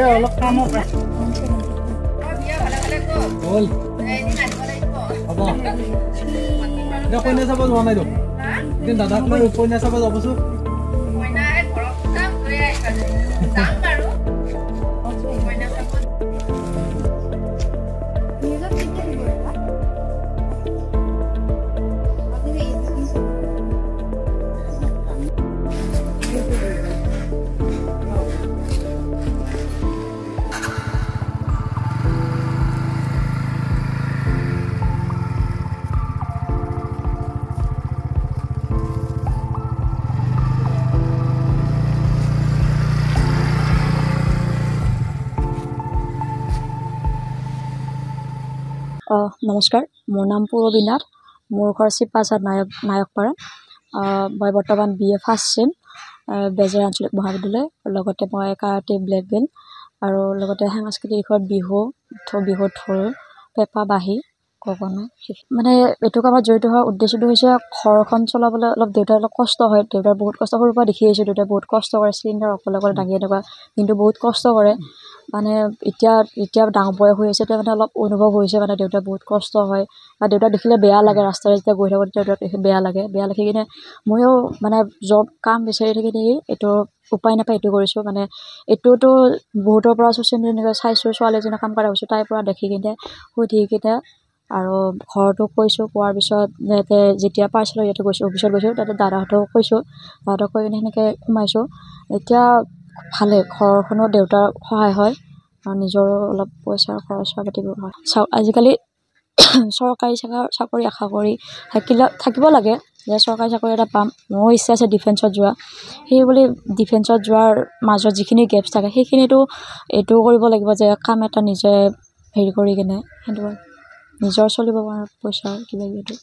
অলপ কাম হ'ব হ'ল হ'ব এতিয়া কইনা চাব যোৱা নাই দিয়ক এদিন দাদাক লৈ কইনা চাব যাবচোন নমস্কাৰ মোৰ নাম পূৰবী নাথ মোৰ ঘৰ চিপাঝাৰ নায়কপাৰা মই বৰ্তমান BA ফাৰ্ষ্ট ছেম বেজেৰা আঞ্চলিক মহাবিদ্যালয় লগতে মই কাৰাটে ব্লেক বেল্ট আৰু লগতে সাংস্কৃতিক দিশত বিহু ঢোল পেঁপা বাঁহী গগনা মানে এইটো কামত জড়িত হোৱাৰ উদ্দেশ্যটো হৈছে ঘৰখন চলাবলৈ অলপ দেউতাৰ অলপ কষ্ট হয় দেউতাৰ বহুত কষ্ট সৰুৰ পৰা দেখি আহিছোঁ দেউতাই বহুত কষ্ট কৰে চিলিণ্ডাৰ অকলে দাঙি এনেকুৱা কিন্তু বহুত কষ্ট কৰে মানে এতিয়া ডাঙৰ বয়স হৈ আছে তেতিয়া মানে অলপ অনুভৱ হৈছে মানে দেউতাৰ বহুত কষ্ট হয় বা দেউতাক দেখিলে বেয়া লাগে ৰাস্তাৰে যেতিয়া গৈ থাকোঁ দেউতাক দেখি বেয়া লাগি কিনে ময়ো মানে জব কাম বিচাৰি থাকি এইটো উপায় নাপায় এইটো কৰিছোঁ মানে এইটোতো বহুতৰ পৰা ছ'চিয়েল মিডিয়াত এনেকৈ চাইছোঁ ছোৱালী এজনীয়ে কাম কৰা হৈছোঁ তাইৰ পৰা দেখি কিনে সুধি কিনে আৰু ঘৰতো কৈছোঁ কোৱাৰ পিছত যেতিয়া পাৰ্চেলৰ ইয়াতে গৈছোঁ অফিচত গৈছোঁ তাতে দাদাহঁতক কৈছোঁ দাদাহঁতক কৈ কিনে সেনেকৈ সোমাইছোঁ এতিয়া ভালে ঘৰখনো দেউতাৰ সহায় হয় আৰু নিজৰো অলপ পইচাৰ খৰচ পাতিব হয় আজিকালি চৰকাৰী চাকৰি আশা কৰি থাকিব লাগে যে চৰকাৰী চাকৰি এটা পাম মোৰো ইচ্ছা আছে ডিফেন্সত যোৱা সেই বুলি ডিফেন্সত যোৱাৰ মাজত যিখিনি গেপছ থাকে সেইখিনিতো এইটোও কৰিব লাগিব যে কাম এটা নিজে হেৰি কৰি কিনে সেইটো নিজৰ চলিব পৰা পইচা কিবা কিবি